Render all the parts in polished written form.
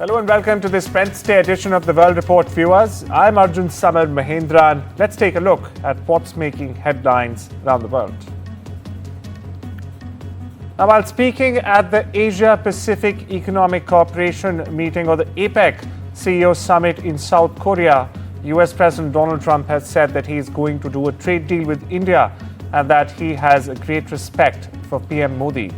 Hello and welcome to this Wednesday edition of the World Report, viewers. I'm Arjun, Samar, Mahendran. Let's take a look at what's making headlines around the world. Now, while speaking at the Asia Pacific Economic Cooperation meeting, or the APEC CEO summit in South Korea, US President Donald Trump has said that he is going to do a trade deal with India and that he has a great respect for PM Modi.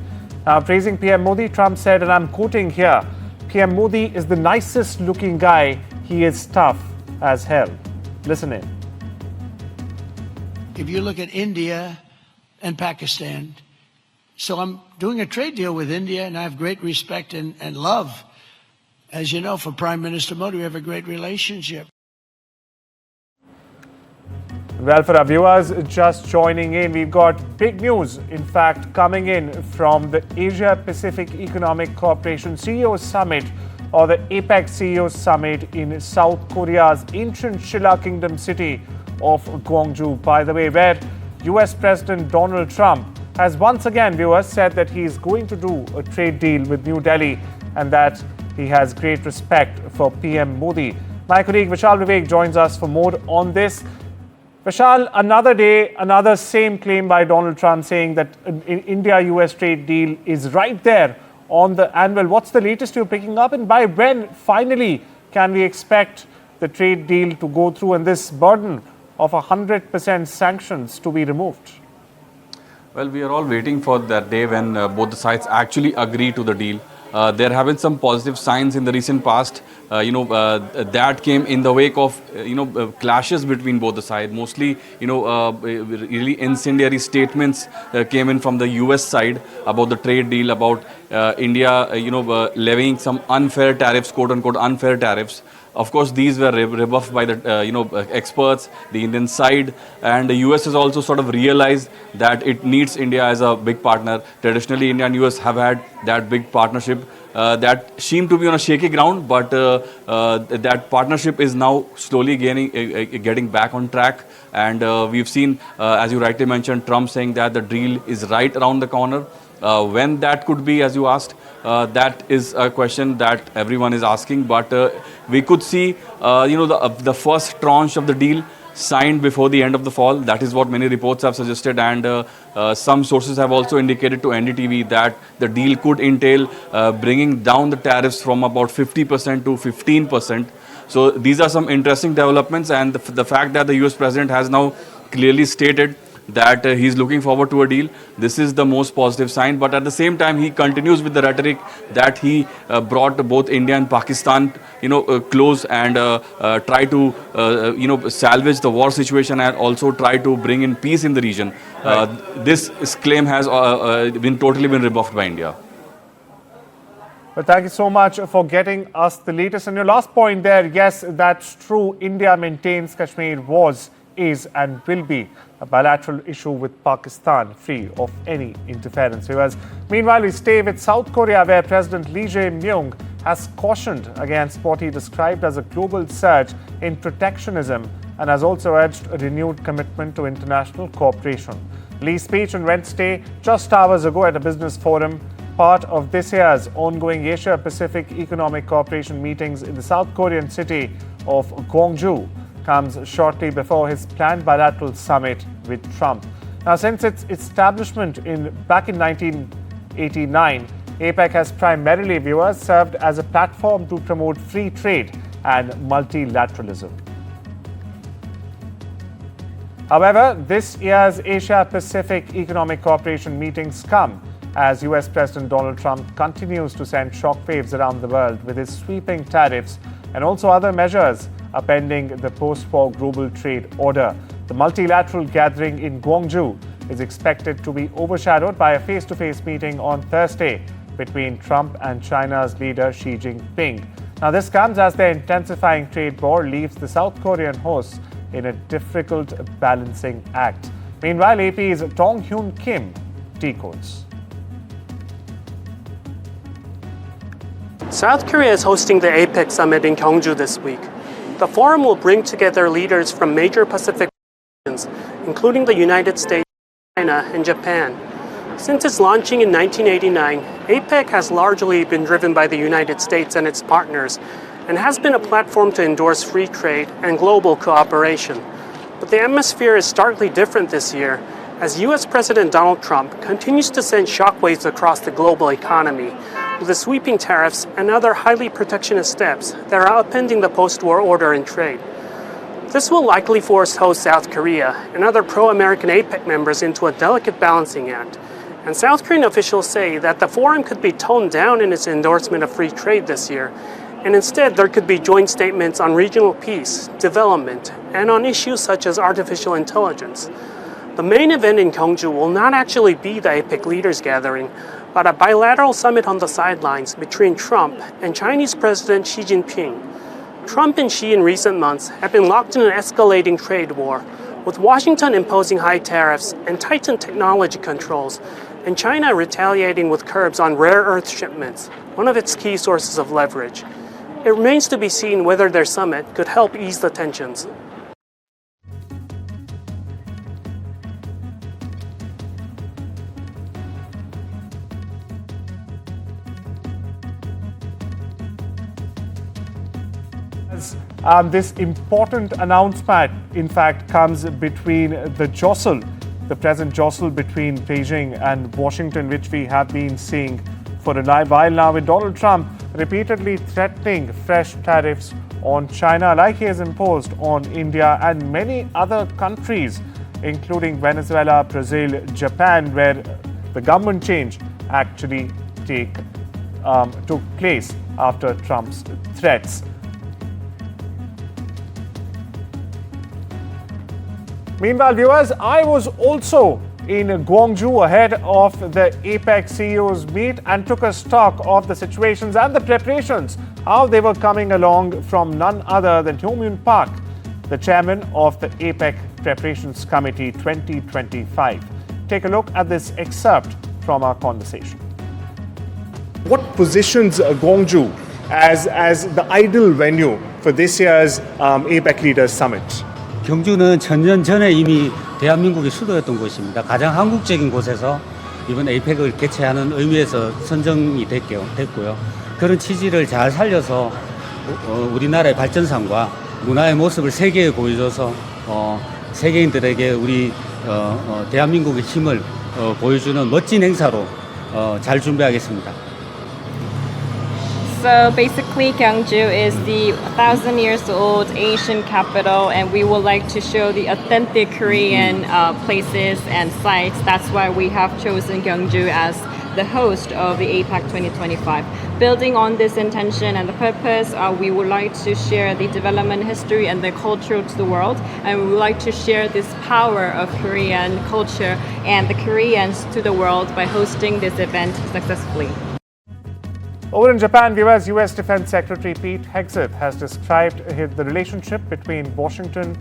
Now, praising PM Modi, Trump said, and I'm quoting here, PM Modi is the nicest looking guy. He is tough as hell. Listen in. If you look at India and Pakistan, so I'm doing a trade deal with India and I have great respect and love. As you know, for Prime Minister Modi, we have a great relationship. Well, for our viewers just joining in, we've got big news, in fact, coming in from the Asia Pacific Economic Cooperation CEO Summit, or the APEC CEO Summit in South Korea's ancient Shilla Kingdom city of Gwangju, by the way, where US President Donald Trump has once again, viewers, said that he is going to do a trade deal with New Delhi and that he has great respect for PM Modi. My colleague Vishal Vivek joins us for more on this. Vishal, another day, another same claim by Donald Trump saying that India-US trade deal is right there on the anvil. What's the latest you're picking up, and by when finally can we expect the trade deal to go through and this burden of 100% sanctions to be removed? Well, we are all waiting for that day when both the sides actually agree to the deal. There have been some positive signs in the recent past, that came in the wake of, clashes between both the sides. Mostly, really incendiary statements came in from the US side about the trade deal, about India, levying some unfair tariffs, quote unquote unfair tariffs. Of course, these were rebuffed by the experts, the Indian side, and the US has also sort of realized that it needs India as a big partner. Traditionally, India and US have had that big partnership that seemed to be on a shaky ground, but that partnership is now slowly getting back on track. And we've seen, as you rightly mentioned, Trump saying that the deal is right around the corner. When that could be, as you asked, that is a question that everyone is asking. But we could see, the first tranche of the deal signed before the end of the fall. That is what many reports have suggested. And some sources have also indicated to NDTV that the deal could entail bringing down the tariffs from about 50% to 15%. So these are some interesting developments. And the fact that the US president has now clearly stated that he's looking forward to a deal, this is the most positive sign. But at the same time, he continues with the rhetoric that he brought both India and Pakistan, close and try to, salvage the war situation and also try to bring in peace in the region. Right. This claim has totally been rebuffed by India. Well, thank you so much for getting us the latest. And your last point there, yes, that's true. India maintains Kashmir was, is and will be a bilateral issue with Pakistan, free of any interference. Meanwhile, we stay with South Korea, where President Lee Jae-myung has cautioned against what he described as a global surge in protectionism and has also urged a renewed commitment to international cooperation. Lee's speech on Wednesday, just hours ago at a business forum, part of this year's ongoing Asia-Pacific Economic Cooperation meetings in the South Korean city of Gwangju, comes shortly before his planned bilateral summit with Trump. Now, since its establishment back in 1989, APEC has primarily, viewers, served as a platform to promote free trade and multilateralism. However, this year's Asia-Pacific Economic Cooperation meetings come as US President Donald Trump continues to send shockwaves around the world with his sweeping tariffs and also other measures upending the post-war global trade order. The multilateral gathering in Gwangju is expected to be overshadowed by a face-to-face meeting on Thursday between Trump and China's leader Xi Jinping. Now, this comes as the intensifying trade war leaves the South Korean hosts in a difficult balancing act. Meanwhile, AP's Tong Hyun Kim decodes. South Korea is hosting the APEC summit in Gwangju this week. The forum will bring together leaders from major Pacific regions, including the United States, China, and Japan. Since its launching in 1989, APEC has largely been driven by the United States and its partners, and has been a platform to endorse free trade and global cooperation. But the atmosphere is starkly different this year, as US President Donald Trump continues to send shockwaves across the global economy, with the sweeping tariffs and other highly protectionist steps that are upending the post-war order in trade. This will likely force host South Korea and other pro-American APEC members into a delicate balancing act. And South Korean officials say that the forum could be toned down in its endorsement of free trade this year, and instead there could be joint statements on regional peace, development, and on issues such as artificial intelligence. The main event in Gyeongju will not actually be the APEC leaders gathering, but a bilateral summit on the sidelines between Trump and Chinese President Xi Jinping. Trump and Xi in recent months have been locked in an escalating trade war, with Washington imposing high tariffs and tightened technology controls, and China retaliating with curbs on rare earth shipments, one of its key sources of leverage. It remains to be seen whether their summit could help ease the tensions. This important announcement, in fact, comes between the present jostle between Beijing and Washington, which we have been seeing for a while now, with Donald Trump repeatedly threatening fresh tariffs on China, like he has imposed on India and many other countries, including Venezuela, Brazil, Japan, where the government change actually took place after Trump's threats. Meanwhile, viewers, I was also in Gwangju ahead of the APEC CEOs meet and took a stock of the situations and the preparations, how they were coming along, from none other than Hyo-Myun Park, the chairman of the APEC Preparations Committee 2025. Take a look at this excerpt from our conversation. What positions Gwangju as the ideal venue for this year's APEC Leaders Summit? 경주는 천년 전에 이미 대한민국의 수도였던 곳입니다. 가장 한국적인 곳에서 이번 에이펙을 개최하는 의미에서 선정이 됐고요. 그런 취지를 잘 살려서 우리나라의 발전상과 문화의 모습을 세계에 보여줘서 세계인들에게 우리 대한민국의 힘을 보여주는 멋진 행사로 잘 준비하겠습니다. So basically, Gyeongju is the 1,000 years old Asian capital, and we would like to show the authentic Korean places and sites. That's why we have chosen Gyeongju as the host of the APEC 2025. Building on this intention and the purpose, we would like to share the development history and the culture to the world, and we would like to share this power of Korean culture and the Koreans to the world by hosting this event successfully. Over in Japan, viewers, U.S. Defense Secretary Pete Hegseth has described the relationship between Washington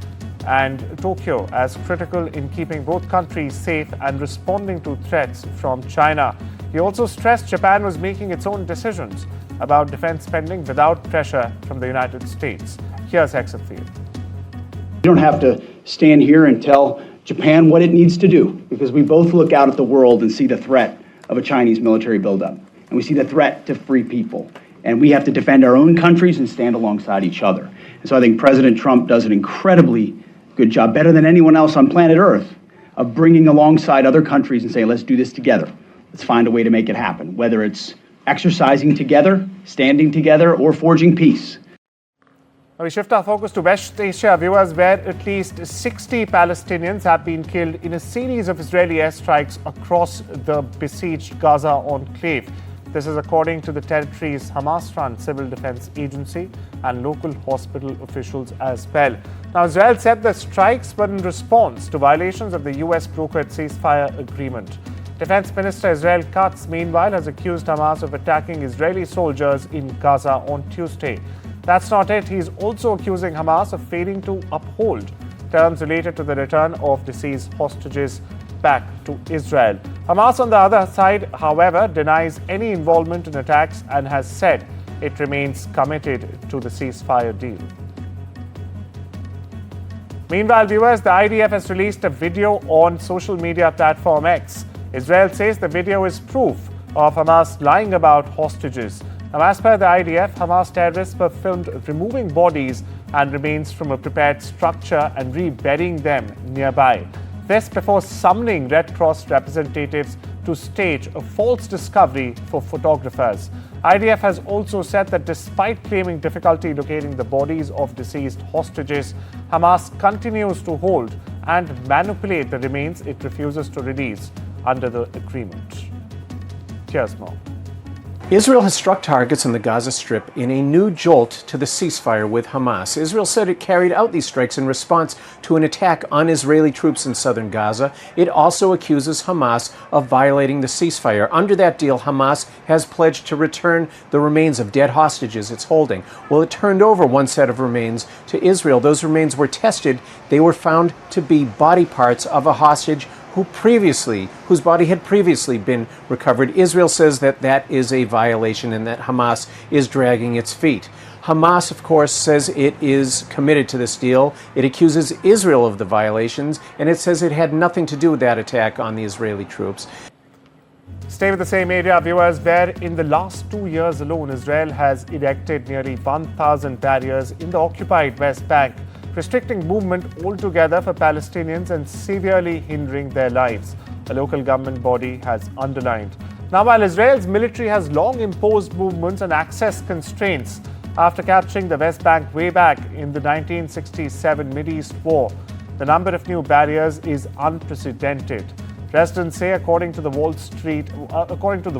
and Tokyo as critical in keeping both countries safe and responding to threats from China. He also stressed Japan was making its own decisions about defense spending without pressure from the United States. Here's Hegseth for you. You don't have to stand here and tell Japan what it needs to do, because we both look out at the world and see the threat of a Chinese military buildup. And we see the threat to free people. And we have to defend our own countries and stand alongside each other. And so I think President Trump does an incredibly good job, better than anyone else on planet Earth, of bringing alongside other countries and saying, let's do this together. Let's find a way to make it happen, whether it's exercising together, standing together, or forging peace. Now we shift our focus to West Asia, viewers, where at least 60 Palestinians have been killed in a series of Israeli airstrikes across the besieged Gaza enclave. This is according to the territory's Hamas-run civil defense agency and local hospital officials as well. Now, Israel said the strikes were in response to violations of the US-brokered ceasefire agreement. Defense Minister Israel Katz, meanwhile, has accused Hamas of attacking Israeli soldiers in Gaza on Tuesday. That's not it. He's also accusing Hamas of failing to uphold terms related to the return of deceased hostages back to Israel. Hamas, on the other side, however, denies any involvement in attacks and has said it remains committed to the ceasefire deal. Meanwhile, viewers, the IDF has released a video on social media platform X Israel says the video is proof of Hamas lying about hostages. Now, as per the IDF, Hamas terrorists were filmed removing bodies and remains from a prepared structure and reburying them nearby. This before summoning Red Cross representatives to stage a false discovery for photographers. IDF has also said that despite claiming difficulty locating the bodies of deceased hostages, Hamas continues to hold and manipulate the remains it refuses to release under the agreement. Here's more. Israel has struck targets in the Gaza Strip in a new jolt to the ceasefire with Hamas. Israel said it carried out these strikes in response to an attack on Israeli troops in southern Gaza. It also accuses Hamas of violating the ceasefire. Under that deal, Hamas has pledged to return the remains of dead hostages it's holding. Well, it turned over one set of remains to Israel. Those remains were tested. They were found to be body parts of a hostage whose body had previously been recovered. Israel says that that is a violation and that Hamas is dragging its feet. Hamas, of course, says it is committed to this deal. It accuses Israel of the violations, and it says it had nothing to do with that attack on the Israeli troops. Stay with the same area, viewers, where in the last 2 years alone, Israel has erected nearly 1,000 barriers in the occupied West Bank, restricting movement altogether for Palestinians and severely hindering their lives, a local government body has underlined. Now, while Israel's military has long imposed movements and access constraints after capturing the West Bank way back in the 1967 Mideast War, the number of new barriers is unprecedented. Residents say, according to the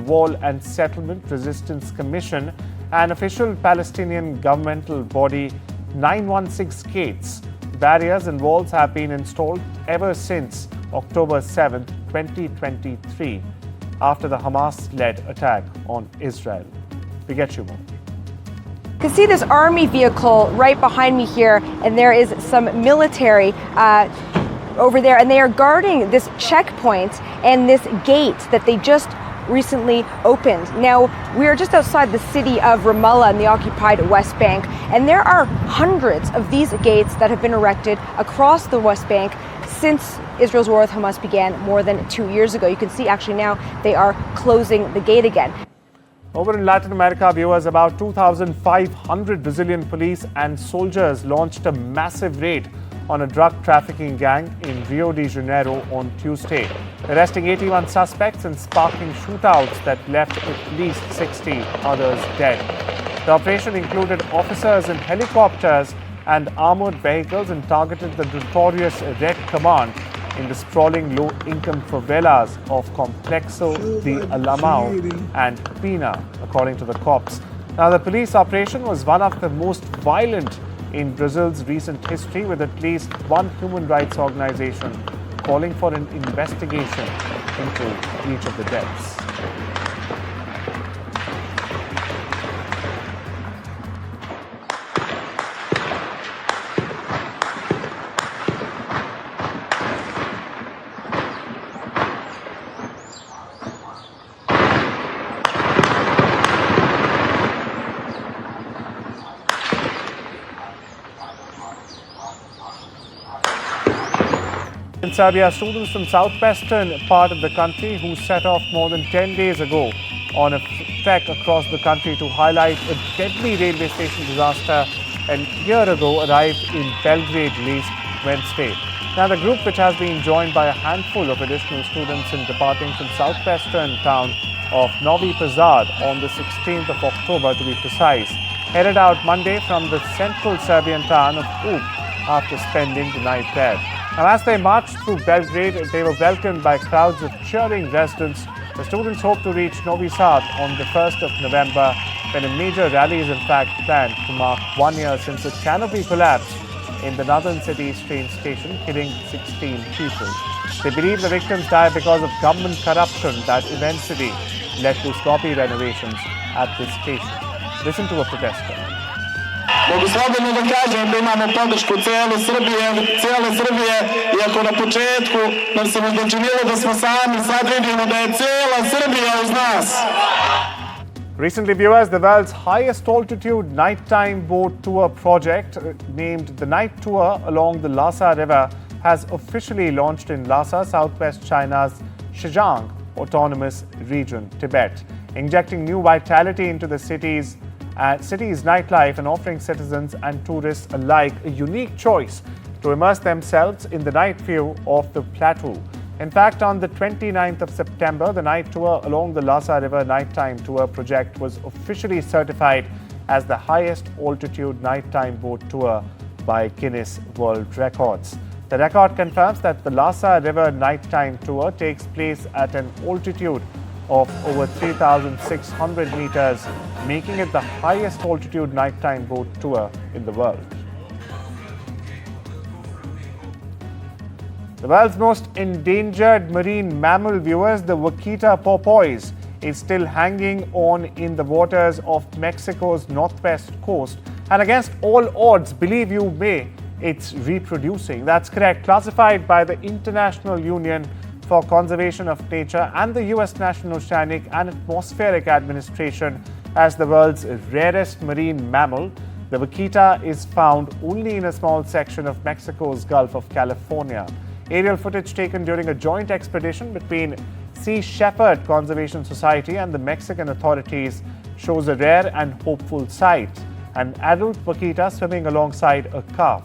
Wall and Settlement Resistance Commission, an official Palestinian governmental body, 916 gates, barriers and walls have been installed ever since October 7, 2023, after the Hamas-led attack on Israel. We get you more. You can see this army vehicle right behind me here, and there is some military over there, and they are guarding this checkpoint and this gate that they just recently opened. Now, we are just outside the city of Ramallah in the occupied West Bank, and there are hundreds of these gates that have been erected across the West Bank since Israel's war with Hamas began more than 2 years ago. You can see actually now they are closing the gate again. Over in Latin America, viewers, about 2,500 Brazilian police and soldiers launched a massive raid on a drug trafficking gang in Rio de Janeiro on Tuesday, arresting 81 suspects and sparking shootouts that left at least 60 others dead. The operation included officers in helicopters and armored vehicles and targeted the notorious Red Command in the sprawling low-income favelas of Complexo de Alamão and Pina, according to the cops. Now, the police operation was one of the most violent in Brazil's recent history, with at least one human rights organization calling for an investigation into each of the deaths. In Serbia, students from southwestern part of the country who set off more than 10 days ago on a trek across the country to highlight a deadly railway station disaster a year ago arrived in Belgrade last Wednesday. Now, the group, which has been joined by a handful of additional students in departing from southwestern town of Novi Pazar on the 16th of October to be precise, headed out Monday from the central Serbian town of Ub after spending the night there. Now, as they marched through Belgrade, they were welcomed by crowds of cheering residents. The students hope to reach Novi Sad on the 1st of November, when a major rally is in fact planned to mark 1 year since a canopy collapsed in the northern city's train station, killing 16 people. They believe the victims died because of government corruption that eventually led to sloppy renovations at this station. Listen to a protester. Mogu slobodno da kažem da imamo podršku cijele Srbije, iako na početku nam se možda činilo da smo sami, sad vidimo da je cijela Srbija uz nas. Recently, viewers, the world's highest altitude nighttime boat tour project, named the Night Tour along the Lhasa River, has officially launched in Lhasa, southwest China's Zhejiang autonomous region, Tibet, injecting new vitality into the city's nightlife and offering citizens and tourists alike a unique choice to immerse themselves in the night view of the plateau. In fact, on the 29th of September, the night tour along the Lhasa River Nighttime Tour project was officially certified as the highest altitude nighttime boat tour by Guinness World Records. The record confirms that the Lhasa River Nighttime Tour takes place at an altitude of over 3,600 meters, making it the highest altitude nighttime boat tour in the world. The world's most endangered marine mammal, viewers, the vaquita porpoise, is still hanging on in the waters of Mexico's northwest coast. And against all odds, believe you may, it's reproducing. That's correct. Classified by the International Union for Conservation of Nature and the U.S. National Oceanic and Atmospheric Administration as the world's rarest marine mammal, the vaquita is found only in a small section of Mexico's Gulf of California. Aerial footage taken during a joint expedition between Sea Shepherd Conservation Society and the Mexican authorities shows a rare and hopeful sight: an adult vaquita swimming alongside a calf.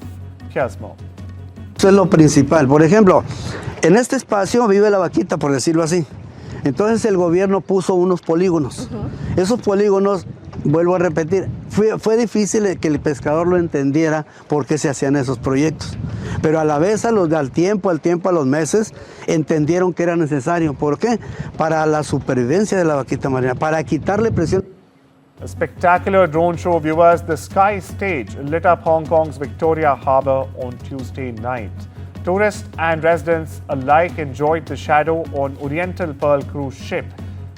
Here's more. Eso es lo principal. Por ejemplo, en este espacio vive la vaquita, por decirlo así. Entonces el gobierno puso unos polígonos. Esos polígonos, vuelvo a repetir, fue difícil que el pescador lo entendiera por qué se hacían esos proyectos. Pero a la vez, al tiempo, a los meses, entendieron que era necesario. ¿Por qué? Para la supervivencia de la vaquita marina, para quitarle presión. A spectacular drone show, viewers. The Sky Stage lit up Hong Kong's Victoria Harbour on Tuesday night. Tourists and residents alike enjoyed the shadow on Oriental Pearl cruise ship.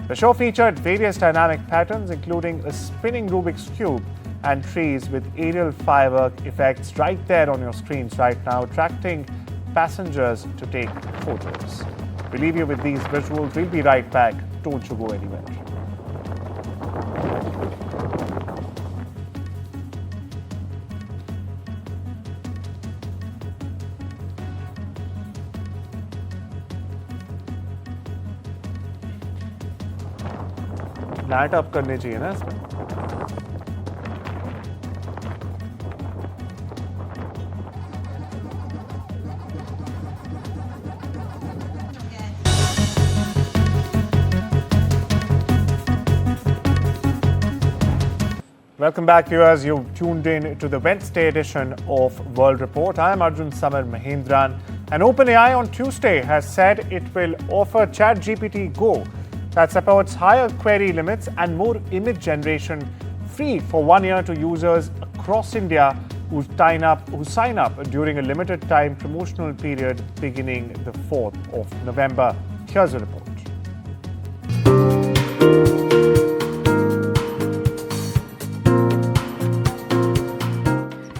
The show featured various dynamic patterns, including a spinning Rubik's Cube and trees with aerial firework effects right there on your screens right now, attracting passengers to take photos. We leave you with these visuals. We'll be right back. Don't you go anywhere. Light up करनी चाहिए ना इसमें. Welcome back, viewers. You've tuned in to the Wednesday edition of World Report. I am Arjun, Samar, Mahendran. And OpenAI on Tuesday has said it will offer ChatGPT Go that supports higher query limits and more image generation free for 1 year to users across India who sign up during a limited time promotional period beginning the 4th of November. Here's a report.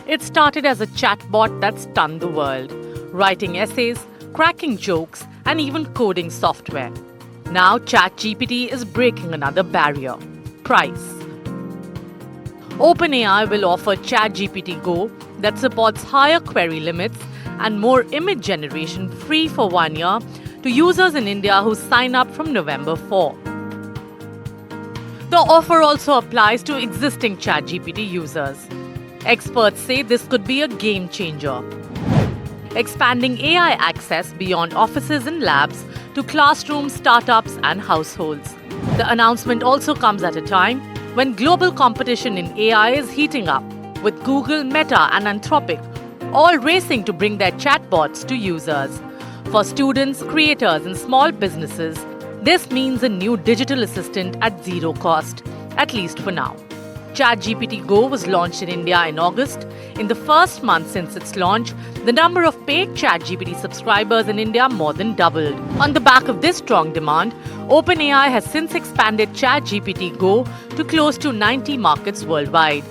It started as a chatbot that stunned the world, writing essays, cracking jokes, and even coding software. Now ChatGPT is breaking another barrier: price. OpenAI will offer ChatGPT Go that supports higher query limits and more image generation free for 1 year to users in India who sign up from November 4. The offer also applies to existing ChatGPT users. Experts say this could be a game changer, expanding AI access beyond offices and labs to classrooms, startups, and households. The announcement also comes at a time when global competition in AI is heating up, with Google, Meta, and Anthropic all racing to bring their chatbots to users. For students, creators, and small businesses, this means a new digital assistant at zero cost, at least for now. ChatGPT Go was launched in India in August. In the first month since its launch, the number of paid ChatGPT subscribers in India more than doubled. On the back of this strong demand, OpenAI has since expanded ChatGPT Go to close to 90 markets worldwide.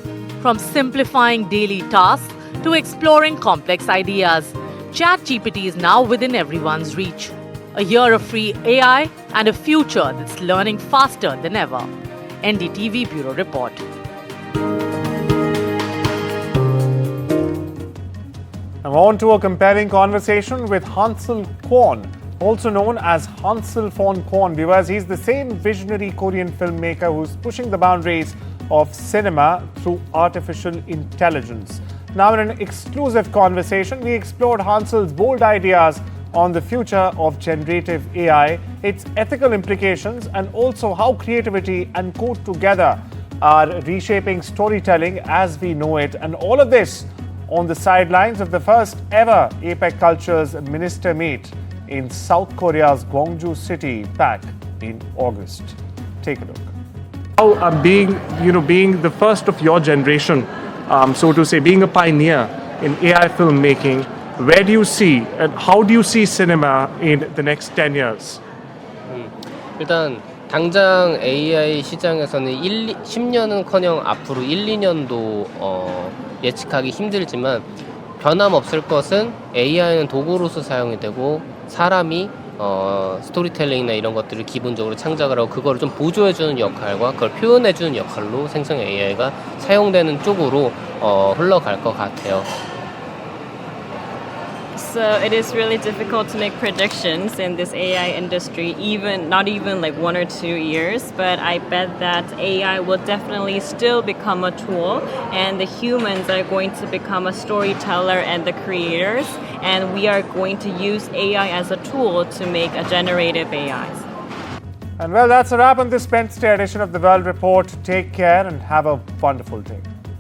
From simplifying daily tasks to exploring complex ideas, ChatGPT is now within everyone's reach. A year of free AI and a future that's learning faster than ever. NDTV Bureau Report. Now on to a compelling conversation with Hansel Kwon, also known as Hansel von Korn. Viewers, he's the same visionary Korean filmmaker who's pushing the boundaries of cinema through artificial intelligence. Now, in an exclusive conversation, we explored Hansel's bold ideas on the future of generative AI, its ethical implications, and also how creativity and code together are reshaping storytelling as we know it. And all of this on the sidelines of the first ever APEC Cultures Minister Meet in South Korea's Gwangju city back in August. Take a look. How being the first of your generation, so to say, being a pioneer in AI filmmaking, where do you see and how do you see cinema in the next 10 years? 일단 당장 AI 시장에서는 10년은커녕 앞으로 1, 2년도 예측하기 힘들지만 변함없을 것은 AI는 도구로서 사용이 되고 사람이 스토리텔링이나 이런 것들을 기본적으로 창작을 하고 그거를 좀 보조해주는 역할과 그걸 표현해주는 역할로 생성 AI가 사용되는 쪽으로 흘러갈 것 같아요. So it is really difficult to make predictions in this AI industry, not even like 1 or 2 years, but I bet that AI will definitely still become a tool and the humans are going to become a storyteller and the creators, and we are going to use AI as a tool to make a generative AIs. And well, that's a wrap on this Wednesday edition of the World Report. Take care and have a wonderful day.